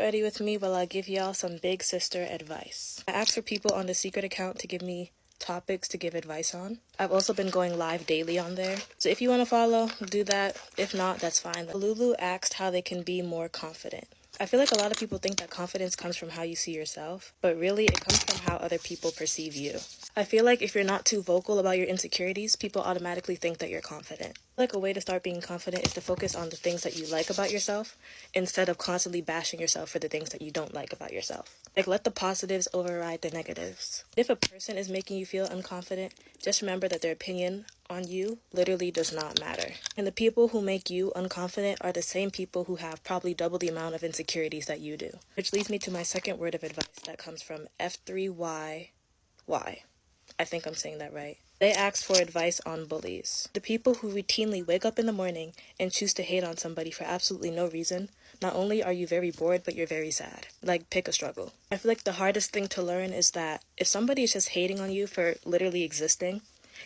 Ready with me while I give y'all some big sister advice. I asked for people on the secret account to give me topics to give advice on. I've also been going live daily on there, so if you want to follow, do that. If not, that's fine. Lulu asked how they can be more confident. I feel like a lot of people think that confidence comes from how you see yourself, but really it comes from how other people perceive you. I feel like if you're not too vocal about your insecurities, people automatically think that you're confident. Like a way to start being confident is to focus on the things that you like about yourself instead of constantly bashing yourself for the things that you don't like about yourself. Like, let the positives override the negatives. If a person is making you feel unconfident, just remember that their opinion on you literally does not matter. And the people who make you unconfident are the same people who have probably double the amount of insecurities that you do. Which leads me to my second word of advice that comes from F3Y. I think I'm saying that right. They asked for advice on bullies. The people who routinely wake up in the morning and choose to hate on somebody for absolutely no reason. Not only are you very bored, but you're very sad. Like, pick a struggle. I feel like the hardest thing to learn is that if somebody is just hating on you for literally existing,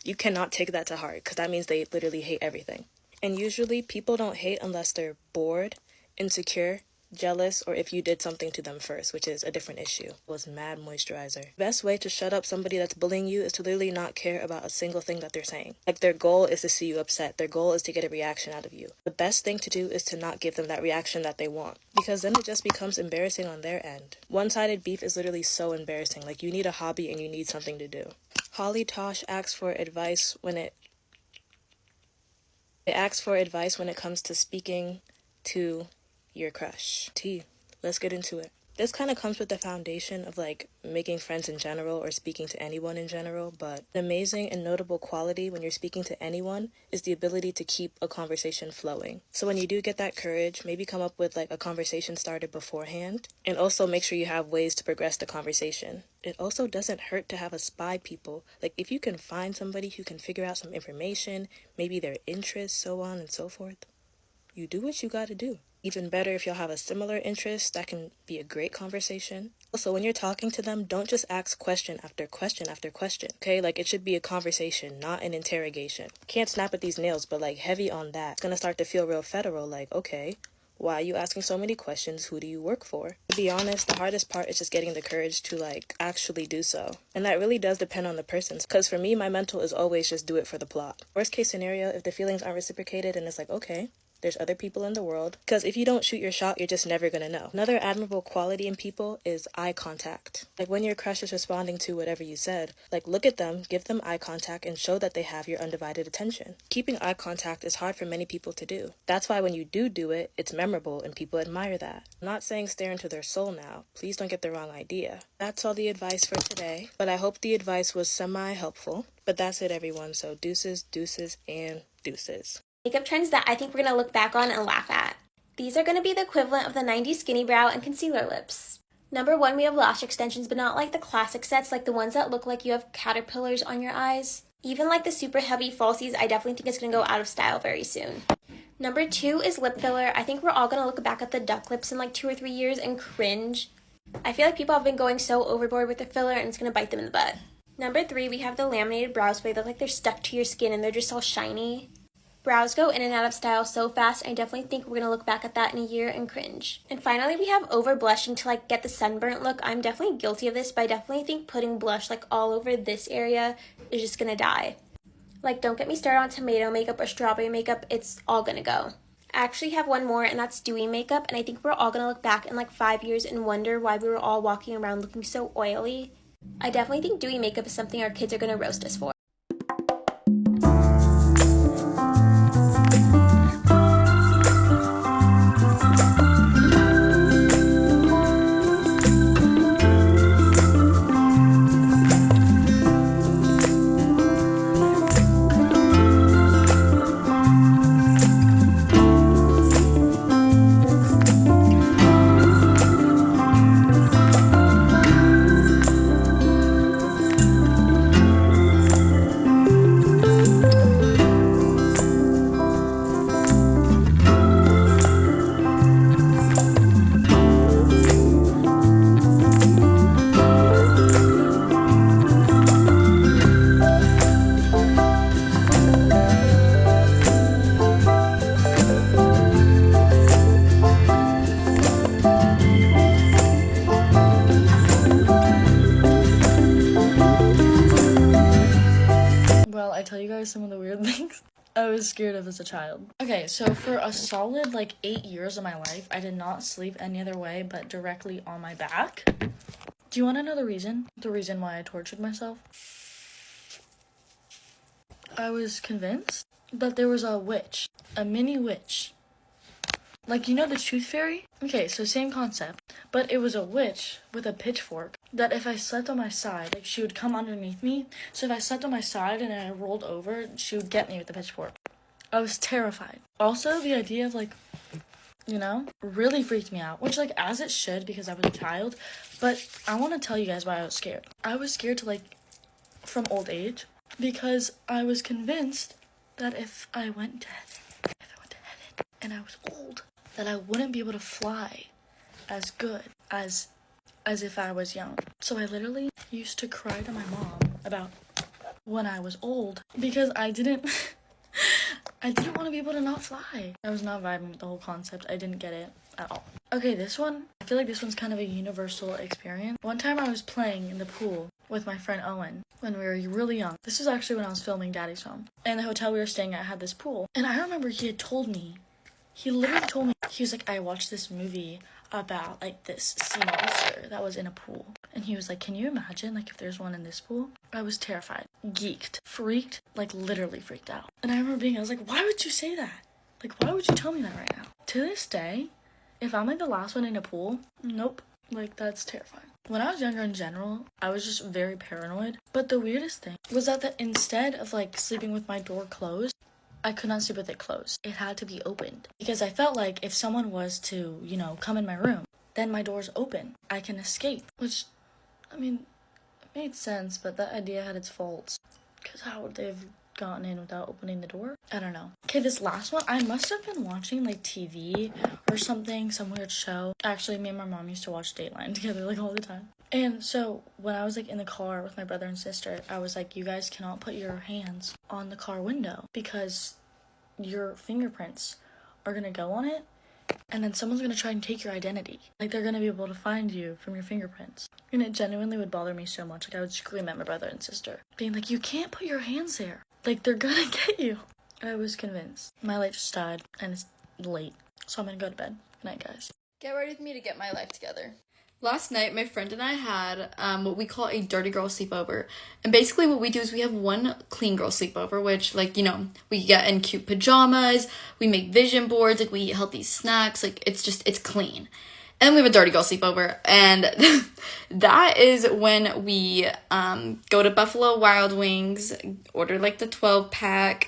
you cannot take that to heart, because that means they literally hate everything. And usually people don't hate unless they're bored, insecure, jealous, or if you did something to them first, which is a different issue. It was mad moisturizer. Best way to shut up somebody that's bullying you is to literally not care about a single thing that they're saying. Like, their goal is to see you upset. Their goal is to get a reaction out of you. The best thing to do is to not give them that reaction that they want, because then it just becomes embarrassing on their end. One-sided beef is literally so embarrassing. Like, you need a hobby and you need something to do. Holly Tosh asks for advice when it comes to speaking to your crush. Let's get into it. This kind of comes with the foundation of like making friends in general or speaking to anyone in general, but an amazing and notable quality when you're speaking to anyone is the ability to keep a conversation flowing. So when you do get that courage, maybe come up with like a conversation starter beforehand, and also make sure you have ways to progress the conversation. It also doesn't hurt to have a spy people. Like, if you can find somebody who can figure out some information, maybe their interests, so on and so forth, you do what you gotta do. Even better if y'all have a similar interest, that can be a great conversation. Also, when you're talking to them, don't just ask question after question after question, okay? Like, it should be a conversation, not an interrogation. Can't snap at these nails, but like heavy on that. It's gonna start to feel real federal, like, okay, why are you asking so many questions? Who do you work for? To be honest, the hardest part is just getting the courage to like actually do so. And that really does depend on the person. Because for me, my mental is always just do it for the plot. Worst case scenario, if the feelings aren't reciprocated and it's like, okay, there's other people in the world. Because if you don't shoot your shot, you're just never gonna know. Another admirable quality in people is eye contact. Like, when your crush is responding to whatever you said, like, look at them, give them eye contact, and show that they have your undivided attention. Keeping eye contact is hard for many people to do. That's why when you do it, it's memorable and people admire that. I'm not saying stare into their soul now. Please don't get the wrong idea. That's all the advice for today, but I hope the advice was semi-helpful. But that's it, everyone, so deuces, and deuces. Makeup trends that I think we're going to look back on and laugh at. These are going to be the equivalent of the 90s skinny brow and concealer lips. Number 1, we have lash extensions, but not like the classic sets, like the ones that look like you have caterpillars on your eyes. Even like the super heavy falsies, I definitely think it's going to go out of style very soon. Number 2 is lip filler. I think we're all going to look back at the duck lips in like 2 or 3 years and cringe. I feel like people have been going so overboard with the filler and it's going to bite them in the butt. Number 3, we have the laminated brows, where they look like they're stuck to your skin and they're just all shiny. Brows go in and out of style so fast, I definitely think we're going to look back at that in a year and cringe. And finally, we have over blushing to like get the sunburnt look. I'm definitely guilty of this, but I definitely think putting blush like all over this area is just going to die. Like, don't get me started on tomato makeup or strawberry makeup, it's all going to go. I actually have one more, and that's dewy makeup, and I think we're all going to look back in like 5 years and wonder why we were all walking around looking so oily. I definitely think dewy makeup is something our kids are going to roast us for. tell you guys some of the weird things I was scared of as a child. Okay, so for a solid, 8 years of my life, I did not sleep any other way but directly on my back. Do you want to know the reason? The reason why I tortured myself? I was convinced that there was a witch. A mini witch. You know the tooth fairy? Okay, so same concept. But it was a witch with a pitchfork that if I slept on my side, she would come underneath me. So if I slept on my side and I rolled over, she would get me with the pitchfork. I was terrified. Also, the idea of, really freaked me out. Which, as it should because I was a child. But I want to tell you guys why I was scared. I was scared from old age because I was convinced that if I went to heaven and I was old, that I wouldn't be able to fly as good as if I was young. So I literally used to cry to my mom about when I was old because I didn't want to be able to not fly. I was not vibing with the whole concept. I didn't get it at all. Okay, this one, I feel like this one's kind of a universal experience. One time I was playing in the pool with my friend Owen when we were really young. This was actually when I was filming Daddy's Home. And the hotel we were staying at had this pool. And I remember he literally told me, he was like, I watched this movie about, this sea monster that was in a pool. And he was like, can you imagine, if there's one in this pool? I was terrified, geeked, freaked, literally freaked out. And I remember I was like, why would you say that? Why would you tell me that right now? To this day, if I'm, the last one in a pool, nope, that's terrifying. When I was younger in general, I was just very paranoid. But the weirdest thing was that instead of, sleeping with my door closed, I could not sleep with it closed. It had to be opened. Because I felt like if someone was to, come in my room, then my door's open. I can escape. Which, it made sense, but that idea had its faults. Because how would they have gotten in without opening the door? I don't know. Okay, this last one, I must have been watching, TV or something, some weird show. Actually, me and my mom used to watch Dateline together, all the time. And so, when I was, in the car with my brother and sister, I was like, you guys cannot put your hands on the car window because your fingerprints are gonna go on it, and then someone's gonna try and take your identity. They're gonna be able to find you from your fingerprints. And it genuinely would bother me so much. I would scream at my brother and sister, being like, you can't put your hands there. They're gonna get you. I was convinced. My light just died, and it's late, so I'm gonna go to bed. Good night, guys. Get ready with me to get my life together. Last night, my friend and I had what we call a dirty girl sleepover. And basically what we do is we have one clean girl sleepover, which, we get in cute pajamas, we make vision boards, we eat healthy snacks, it's clean. And then we have a dirty girl sleepover, and that is when we go to Buffalo Wild Wings, order, the 12-pack,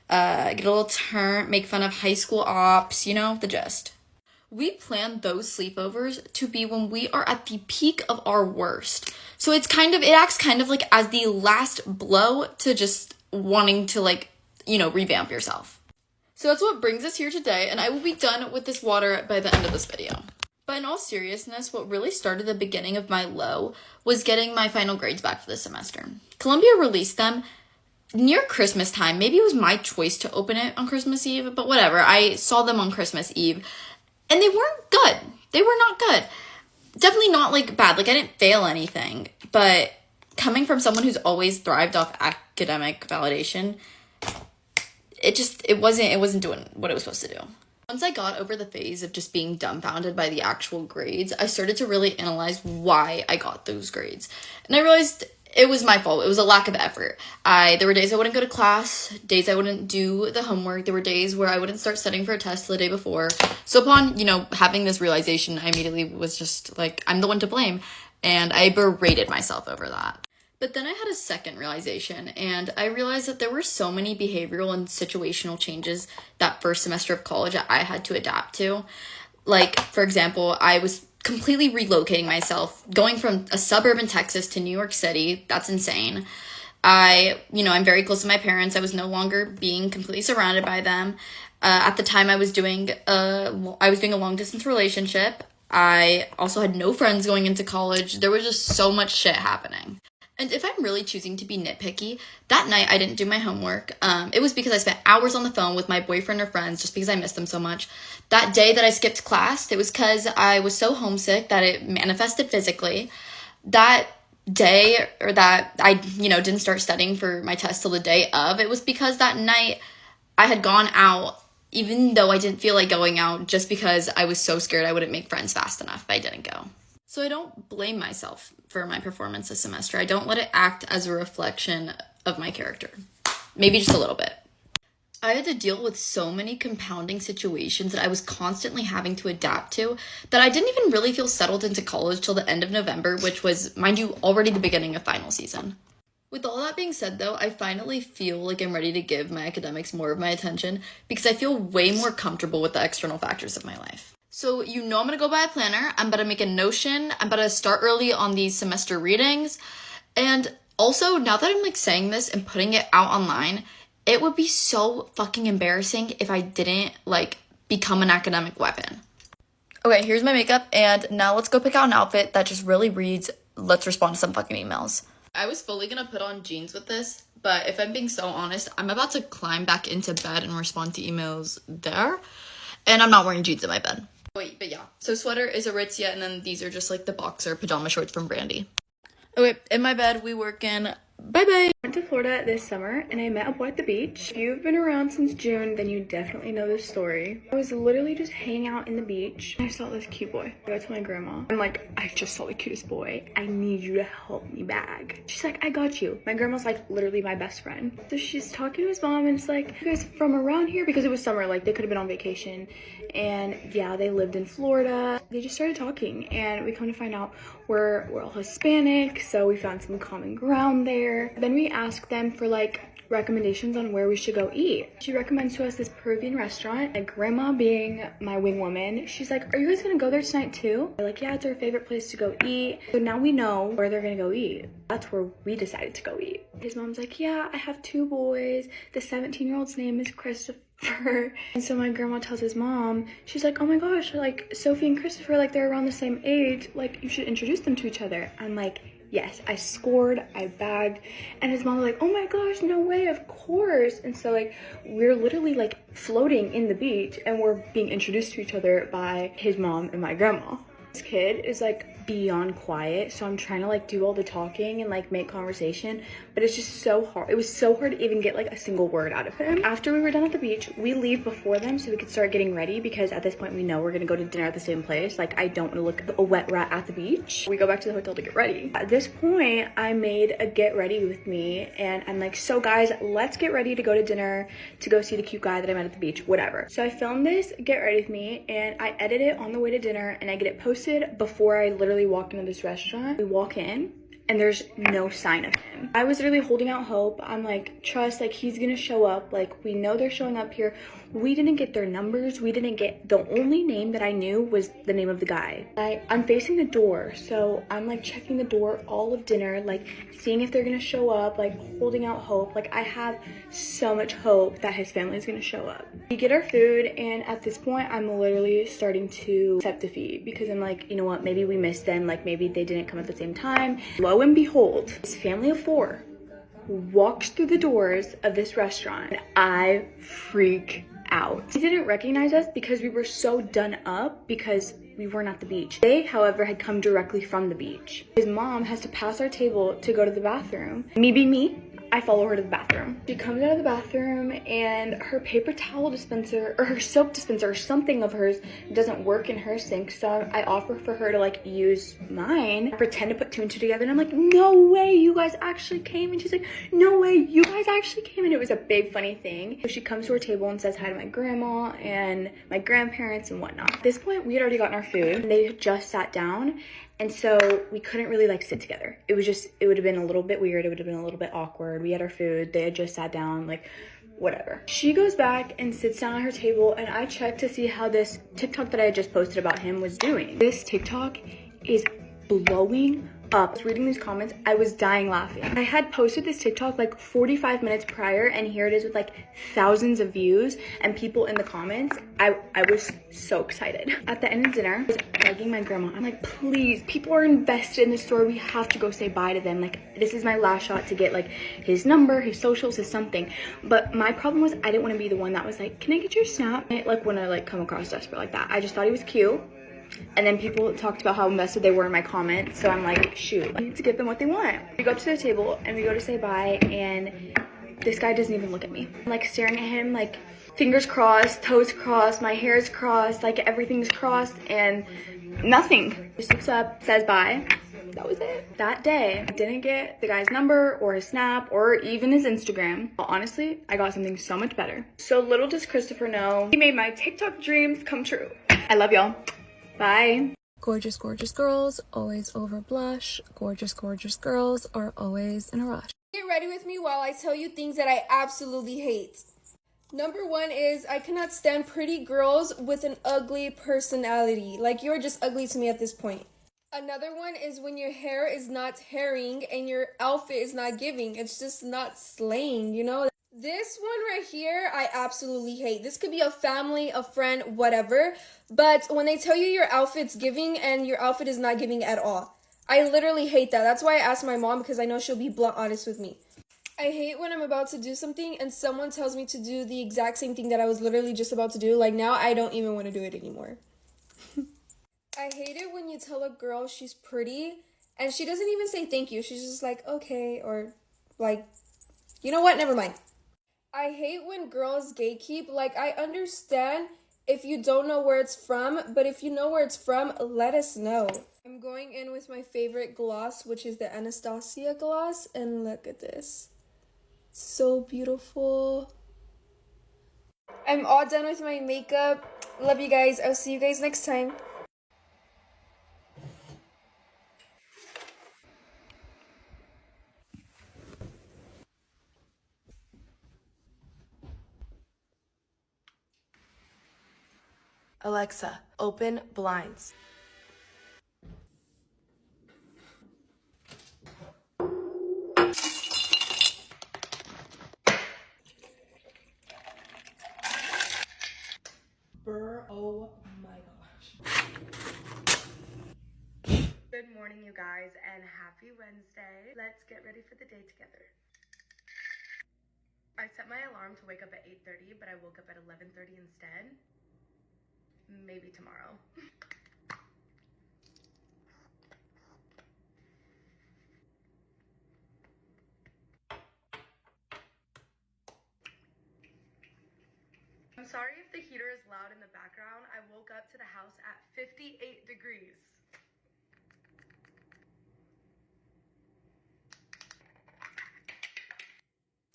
get a little turn, make fun of high school ops, the gist. We plan those sleepovers to be when we are at the peak of our worst. So it acts as the last blow to just wanting to revamp yourself. So that's what brings us here today, and I will be done with this water by the end of this video. But in all seriousness, what really started the beginning of my low was getting my final grades back for this semester. Columbia released them near Christmas time. Maybe it was my choice to open it on Christmas Eve, but whatever. I saw them on Christmas Eve. And they weren't good. They were not good. Definitely not, bad. I didn't fail anything. But coming from someone who's always thrived off academic validation, it wasn't doing what it was supposed to do. Once I got over the phase of just being dumbfounded by the actual grades, I started to really analyze why I got those grades. And I realized it was my fault. It was a lack of effort. There were days I wouldn't go to class, days I wouldn't do the homework. There were days where I wouldn't start studying for a test the day before. So upon, having this realization, I immediately was just I'm the one to blame. And I berated myself over that. But then I had a second realization, and I realized that there were so many behavioral and situational changes that first semester of college that I had to adapt to. For example, I was completely relocating myself, going from a suburb in Texas to New York City. That's insane. I'm very close to my parents. I was no longer being completely surrounded by them. At the time, I was doing a long distance relationship. I also had no friends going into college. There was just so much shit happening. And if I'm really choosing to be nitpicky, that night I didn't do my homework. It was because I spent hours on the phone with my boyfriend or friends just because I missed them so much. That day that I skipped class, it was because I was so homesick that it manifested physically. That day, or that I, didn't start studying for my test till the day of, it was because that night I had gone out, even though I didn't feel like going out, just because I was so scared I wouldn't make friends fast enough if I didn't go. So I don't blame myself for my performance this semester. I don't let it act as a reflection of my character. Maybe just a little bit. I had to deal with so many compounding situations that I was constantly having to adapt to that I didn't even really feel settled into college till the end of November, which was, mind you, already the beginning of final season. With all that being said, though, I finally feel like I'm ready to give my academics more of my attention because I feel way more comfortable with the external factors of my life. So, I'm going to go buy a planner. I'm about to make a Notion. I'm about to start early on these semester readings. And also, now that I'm saying this and putting it out online, it would be so fucking embarrassing if I didn't become an academic weapon. Okay, here's my makeup, and now let's go pick out an outfit that just really reads, let's respond to some fucking emails. I was fully gonna put on jeans with this, but if I'm being so honest, I'm about to climb back into bed and respond to emails there, and I'm not wearing jeans in my bed. Wait, but yeah. So sweater is Aritzia, and then these are just the boxer pajama shorts from Brandy. Okay, in my bed, we working. Bye-bye. I went to Florida this summer and I met a boy at the beach. If you've been around since June, then you definitely know this story. I was literally just hanging out in the beach and I saw this cute boy. I go to my grandma. I'm like, I just saw the cutest boy. I need you to help me bag. She's like, I got you. My grandma's literally my best friend. So she's talking to his mom and it's like, you guys from around here? Because it was summer, they could have been on vacation. And yeah, they lived in Florida. They just started talking and we come to find out we're all Hispanic, so we found some common ground there. Then we asked them for recommendations on where we should go eat. She recommends to us this Peruvian restaurant. My grandma, being my wing woman, she's like, are you guys gonna go there tonight too? We're like, yeah, it's our favorite place to go eat. So now we know where they're gonna go eat. That's where we decided to go eat. His mom's like, yeah, I have 2 boys. The 17-year-old's name is Christopher. And so my grandma tells his mom, she's like, oh my gosh, Sophie and Christopher, they're around the same age. You should introduce them to each other. I'm like, yes, I scored, I bagged. And his mom was like, oh my gosh, no way, of course. And so we're literally floating in the beach and we're being introduced to each other by his mom and my grandma. This kid is beyond quiet, so I'm trying to do all the talking and make conversation, but it's just so hard. It was so hard to even get a single word out of him. After we were done at the beach, we leave before them so we could start getting ready because at this point we know we're gonna go to dinner at the same place. I don't want to look a wet rat at the beach. We go back to the hotel to get ready. At this point, I made a get ready with me and I'm like, so guys, let's get ready to go to dinner, to go see the cute guy that I met at the beach, whatever. So I filmed this get ready with me and I edit it on the way to dinner and I get it posted before I literally walk into this restaurant. We walk in and there's no sign of him. I was really holding out hope. I'm like, trust, he's gonna show up. We know they're showing up here. We didn't get their numbers. We didn't get, the only name that I knew was the name of the guy. I'm facing the door, so I'm checking the door all of dinner, seeing if they're gonna show up, holding out hope. I have so much hope that his family is gonna show up. We get our food, and at this point, I'm literally starting to accept defeat because I'm like, you know what, maybe we missed them, maybe they didn't come at the same time. Lo and behold, this family of 4 walks through the doors of this restaurant, and I freak out. He didn't recognize us because we were so done up because we weren't at the beach. They, however, had come directly from the beach. His mom has to pass our table to go to the bathroom. Me being me, I follow her to the bathroom. She comes out of the bathroom and her paper towel dispenser or her soap dispenser or something of hers doesn't work in her sink. So I offer for her to use mine. I pretend to put 2 and 2 together and I'm like, no way, you guys actually came. And she's like, no way, you guys actually came. And it was a big funny thing. So she comes to our table and says hi to my grandma and my grandparents and whatnot. At this point, we had already gotten our food and they had just sat down. And so we couldn't really sit together. It would have been a little bit weird. It would have been a little bit awkward. We had our food. They had just sat down, whatever. She goes back and sits down at her table and I check to see how this TikTok that I had just posted about him was doing. This TikTok is blowing up. I was reading these comments, I was dying laughing. I had posted this TikTok 45 minutes prior and here it is with thousands of views and people in the comments. I was so excited. At the end of dinner, I was begging my grandma, I'm like, please, people are invested in the store. We have to go say bye to them. This is my last shot to get his number, his socials, his something. But my problem was I didn't want to be the one that was can I get your snap? I didn't want to come across desperate like that. I just thought he was cute. And then people talked about how messy they were in my comments. So I'm like, shoot, I need to give them what they want. We go up to the table and we go to say bye, and this guy doesn't even look at me. I'm like staring at him, like fingers crossed, toes crossed, my hair's crossed, like everything's crossed, and nothing. He looks up, says bye. That was it. That day, I didn't get the guy's number or his snap or even his Instagram. Well, honestly, I got something so much better. So little does Christopher know, he made my TikTok dreams come true. I love y'all. Bye. Gorgeous, gorgeous girls always over blush. Gorgeous, gorgeous girls are always in a rush. Get ready with me while I tell you things that I absolutely hate. Number one is I cannot stand pretty girls with an ugly personality. Like, you're just ugly to me at this point. Another one is when your hair is not herring and your outfit is not giving. It's just not slaying, you know? This one right here, I absolutely hate. This could be a family, a friend, whatever. But when they tell you your outfit's giving and your outfit is not giving at all. I literally hate that. That's why I asked my mom, because I know she'll be blunt honest with me. I hate when I'm about to do something and someone tells me to do the exact same thing that I was literally just about to do. Like, now I don't even want to do it anymore. I hate it when you tell a girl she's pretty and she doesn't even say thank you. She's just like, okay, or like, you know what? Never mind. I hate when girls gatekeep. Like, I understand if you don't know where it's from, but if you know where it's from, let us know. I'm going in with my favorite gloss, which is the Anastasia gloss, and look at this. So beautiful. I'm all done with my makeup. Love you guys. I'll see you guys next time. Alexa, open blinds. Oh my gosh. Good morning, you guys, and happy Wednesday. Let's get ready for the day together. I set my alarm to wake up at 8:30, but I woke up at 11:30 instead. Maybe tomorrow. I'm sorry if the heater is loud in the background. I woke up to the house at 58 degrees.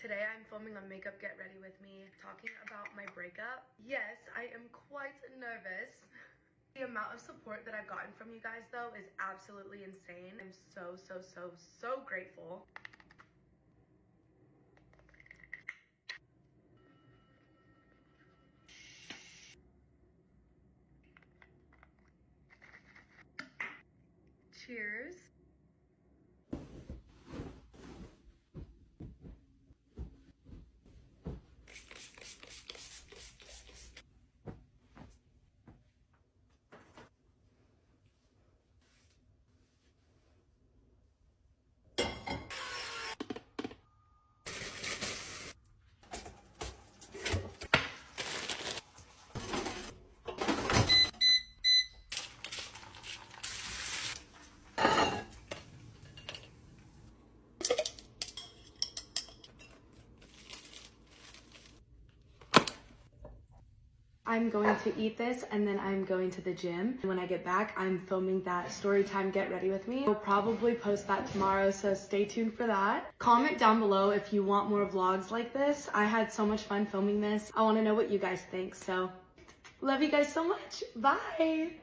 Today I'm filming a makeup get ready with me, talking about my breakup. Yes, I am quite nervous. The amount of support that I've gotten from you guys though is absolutely insane. I'm so grateful. Cheers. I'm going to eat this and then I'm going to the gym. When I get back, I'm filming that story time get ready with me. I'll probably post that tomorrow, so stay tuned for that. Comment down below if you want more vlogs like this. I had so much fun filming this. I want to know what you guys think, so love you guys so much. Bye!